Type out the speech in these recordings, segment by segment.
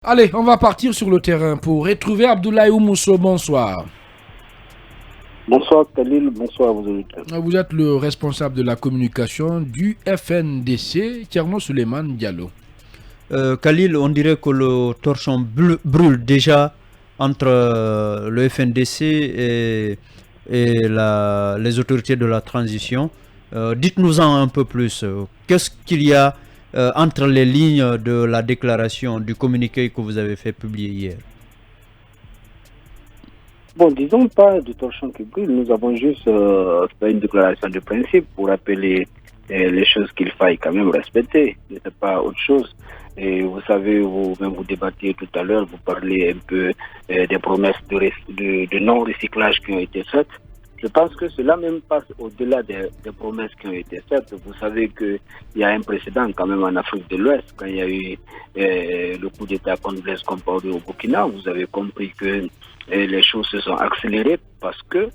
Allez, on va partir sur le terrain pour retrouver Abdoulaye Oumousso. Bonsoir. Bonsoir Khalil, bonsoir à vos auditeurs. Vous êtes le responsable de la communication du FNDC, Thierno Souleymane Diallo. Khalil, on dirait que le torchon brûle déjà entre le FNDC et les autorités de la transition. Dites-nous-en un peu plus. Qu'est-ce qu'il y a entre les lignes de la déclaration, du communiqué que vous avez fait publier hier? Bon, disons pas de torchon qui brûle, nous avons juste fait une déclaration de principe pour rappeler les choses qu'il faille quand même respecter, ce n'est pas autre chose. Et vous savez, vous-même vous débattiez tout à l'heure, vous parlez un peu des promesses de non-recyclage qui ont été faites. Je pense que cela même passe au-delà des promesses qui ont été faites. Vous savez qu'il y a un précédent quand même en Afrique de l'Ouest, quand il y a eu le coup d'État contre Blaise Compaoré au Burkina. Vous avez compris que les choses se sont accélérées parce que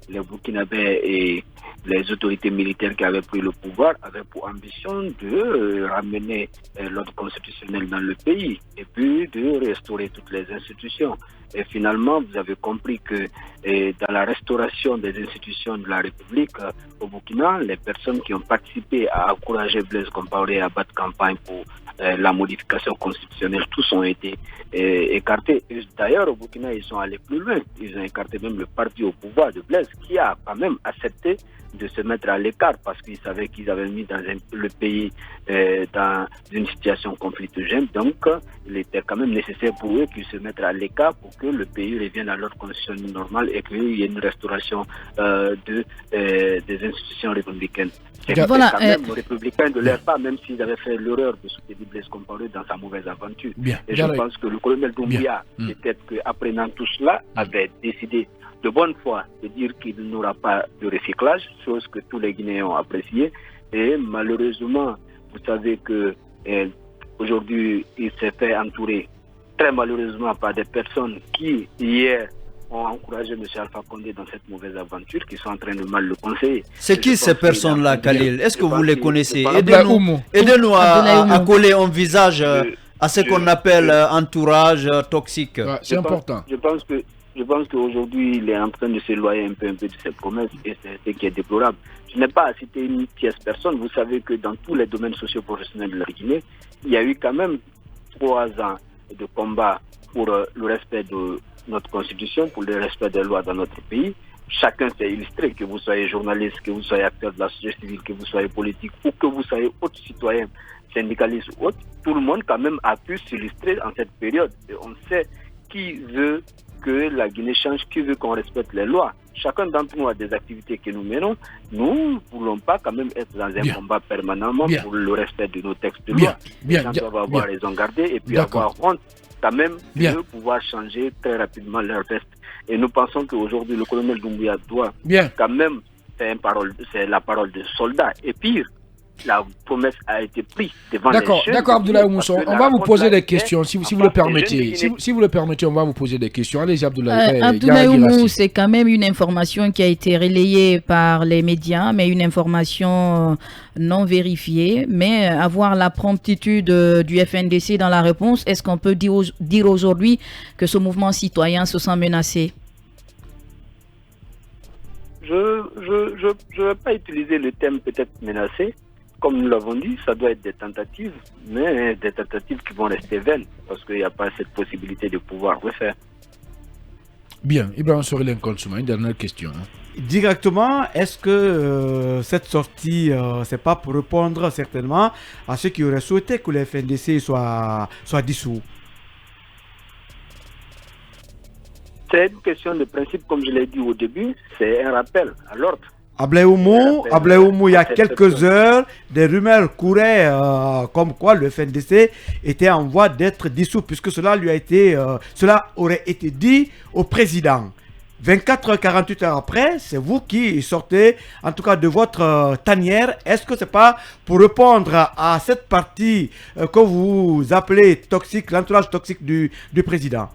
les Burkinabés et les autorités militaires qui avaient pris le pouvoir avaient pour ambition de ramener l'ordre constitutionnel dans le pays et puis de restaurer toutes les institutions. Et finalement, vous avez compris que dans la restauration des institutions de la République au Burkina, les personnes qui ont participé à encourager Blaise Compaoré à battre campagne pour la modification constitutionnelle, tous ont été écartés. D'ailleurs, au Burkina, ils sont allés plus loin. Ils ont écarté même le parti au pouvoir de Blaise, qui a quand même accepté de se mettre à l'écart parce qu'ils savaient qu'ils avaient mis le pays dans une situation conflictuelle. Donc, il était quand même nécessaire pour eux qu'ils se mettent à l'écart pour que le pays revienne à l'ordre constitutionnel normal et qu'il y ait une restauration des institutions républicaines. C'est Voilà, quand même républicain de leur part, même s'ils avaient fait l'erreur de soutenir Blaise Compaoré dans sa mauvaise aventure. Et je pense que le colonel Doumbouya, peut-être qu'apprenant tout cela, avait décidé de bonne foi de dire qu'il n'y aura pas de recyclage, chose que tous les Guinéens ont appréciée. Et malheureusement, vous savez que aujourd'hui, il s'est fait entourer très malheureusement par des personnes qui, hier, ont encouragé M. Alpha Condé dans cette mauvaise aventure, qui sont en train de mal le conseiller. C'est qui ces personnes-là, Khalil? Est-ce que vous les connaissez? Aidez-nous à coller un visage à ce qu'on appelle entourage toxique. C'est important. Je pense qu'aujourd'hui, il est en train de s'éloigner un peu de ses promesses et c'est ce qui est déplorable. Je n'ai pas à citer une tierce personne. Vous savez que dans tous les domaines socio-professionnels de la Guinée, il y a eu quand même 3 ans de combat pour le respect de notre constitution, pour le respect des lois dans notre pays. Chacun s'est illustré, que vous soyez journaliste, que vous soyez acteur de la société civile, que vous soyez politique ou que vous soyez autre citoyen, syndicaliste ou autre. Tout le monde quand même a pu s'illustrer en cette période. Et on sait qui veut que la Guinée change, qui veut qu'on respecte les lois. Chacun d'entre nous a des activités que nous menons. Nous ne voulons pas quand même être dans un combat permanemment pour le respect de nos textes de loi. Les gens doivent avoir raison gardée et puis avoir honte quand même de pouvoir changer très rapidement leur veste. Et nous pensons qu'aujourd'hui, le colonel Doumbouya doit quand même faire la parole de soldat. Et pire, la promesse a été prise devant les jeunes. D'accord, Abdoulaye Oumousso. On va vous poser des questions, si vous le permettez. Si vous le permettez, on va vous poser des questions. Allez-y, Abdoulaye. Abdoulaye Oumousso, c'est quand même une information qui a été relayée par les médias, mais une information non vérifiée. Mais avoir la promptitude du FNDC dans la réponse, est-ce qu'on peut dire aujourd'hui que ce mouvement citoyen se sent menacé? Je ne vais pas utiliser le terme peut-être menacé. Comme nous l'avons dit, ça doit être des tentatives, mais des tentatives qui vont rester vaines, parce qu'il n'y a pas cette possibilité de pouvoir refaire. Bien, Ibrahim Sorel Nkonsouma, une dernière question. Directement, est-ce que cette sortie, c'est pas pour répondre certainement à ceux qui auraient souhaité que le FNDC soit dissous? C'est une question de principe, comme je l'ai dit au début, c'est un rappel à l'ordre. Abdoulaye Oumou, il y a quelques heures, des rumeurs couraient comme quoi le FNDC était en voie d'être dissous, puisque cela aurait été dit au président. 24-48 heures après, c'est vous qui sortez, en tout cas de votre tanière. Est-ce que c'est pas pour répondre à cette partie que vous appelez toxique, l'entourage toxique du président?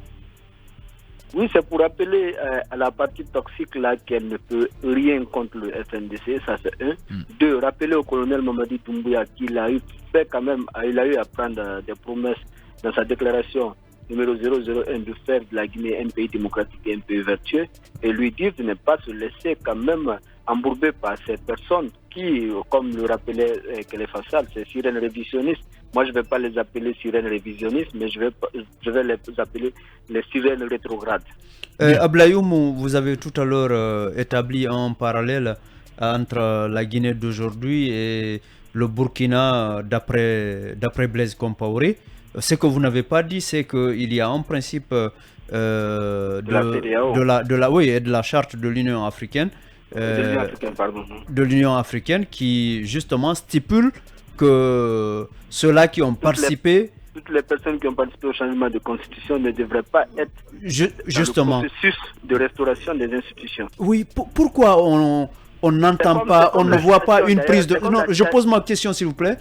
Oui, c'est pour rappeler à la partie toxique là qu'elle ne peut rien contre le FNDC, ça c'est un. Deux, rappeler au colonel Mamadi Doumbouya qu'il a eu fait quand même, il a eu à prendre des promesses dans sa déclaration numéro 001 de faire de la Guinée un pays démocratique et un pays vertueux et lui dire de ne pas se laisser quand même embourber par ces personnes qui, comme le rappelait Khalifa Sall, c'est sirènes révisionnistes. Moi, je ne vais pas les appeler sirènes révisionnistes, mais je vais les appeler les sirènes rétrogrades. Ablayoum, vous avez tout à l'heure établi un parallèle entre la Guinée d'aujourd'hui et le Burkina d'après Blaise Compaoré. Ce que vous n'avez pas dit, c'est qu'il y a un principe de la charte de l'Union africaine, de l'Union africaine qui justement stipule que ceux-là qui ont participé... Toutes les personnes qui ont participé au changement de constitution ne devraient pas être justement dans le processus de restauration des institutions. Oui, pourquoi on n'entend pas, on ne voit pas une prise de... Non, je pose ma question s'il vous plaît.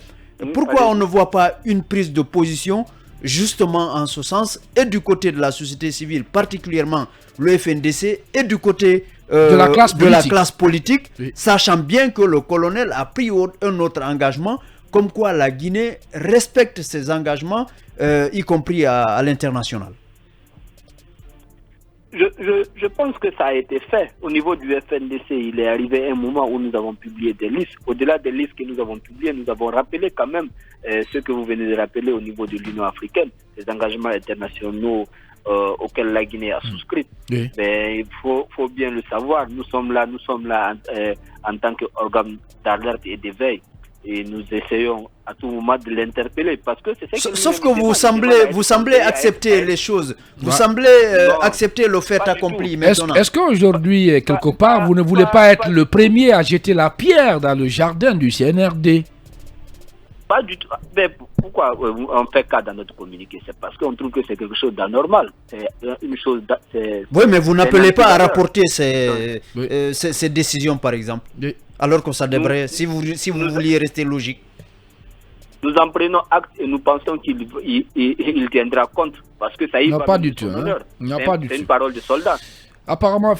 Pourquoi on ne voit pas une prise de position justement en ce sens et du côté de la société civile, particulièrement le FNDC, et du côté de la classe politique, oui, sachant bien que le colonel a pris un autre engagement, comme quoi la Guinée respecte ses engagements, y compris à l'international. Je pense que ça a été fait. Au niveau du FNDC, il est arrivé un moment où nous avons publié des listes. Au-delà des listes que nous avons publiées, nous avons rappelé quand même ce que vous venez de rappeler au niveau de l'Union africaine, les engagements internationaux auxquels la Guinée a souscrit. Oui. Mais il faut bien le savoir. Nous sommes là en tant qu'organe d'alerte et d'éveil. Et nous essayons à tout moment de l'interpeller parce que c'est ça. Sauf que vous semblez accepter les choses. Vous semblez accepter le fait accompli maintenant. Est-ce qu'aujourd'hui, quelque part, vous ne voulez pas être le premier à jeter la pierre dans le jardin du CNRD? Pas du tout. Mais pourquoi on fait cas dans notre communiqué? C'est parce qu'on trouve que c'est quelque chose d'anormal. C'est une chose. Oui, mais vous n'appelez pas à rapporter ces décisions, par exemple. Oui. Alors que ça devrait, si vous vouliez rester logique. Nous en prenons acte et nous pensons qu'il tiendra compte. Parce que ça y va. Pas du tout. C'est une parole de soldat. Apparemment,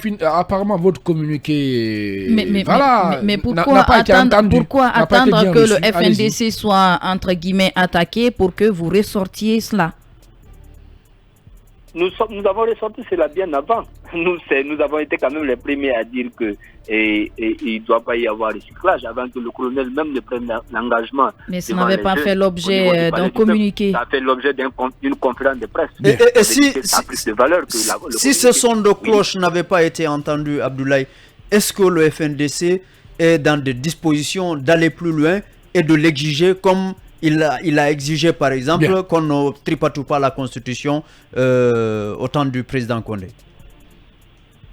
votre communiqué mais pourquoi attendre que le FNDC soit entre guillemets attaqué pour que vous ressortiez cela? Nous avons ressorti cela bien avant. Nous avons été quand même les premiers à dire que il ne doit pas y avoir recyclage avant que le colonel même ne prenne l'engagement. Mais ça n'avait pas fait l'objet d'un communiqué. Ça a fait l'objet d'une conférence de presse. Et si si ce son de cloche n'avait pas été entendu, Abdoulaye, est-ce que le FNDC est dans des dispositions d'aller plus loin et de l'exiger comme il a exigé, par exemple, qu'on ne tripatoue pas la Constitution au temps du président Condé?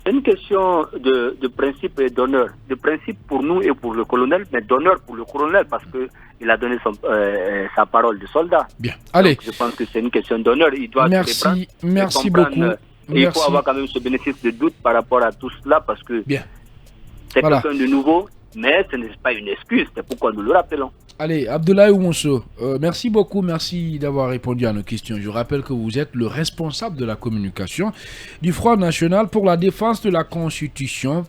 C'est une question de principe et d'honneur. De principe pour nous et pour le colonel, mais d'honneur pour le colonel parce qu'il a donné sa parole de soldat. Bien, allez. Donc, je pense que c'est une question d'honneur. Il doit merci beaucoup. Il faut avoir quand même ce bénéfice de doute par rapport à tout cela parce que c'est quelqu'un de nouveau, mais ce n'est pas une excuse. C'est pourquoi nous le rappelons. Allez, Abdoulaye Oumousso, merci beaucoup, merci d'avoir répondu à nos questions. Je rappelle que vous êtes le responsable de la communication du Front National pour la défense de la Constitution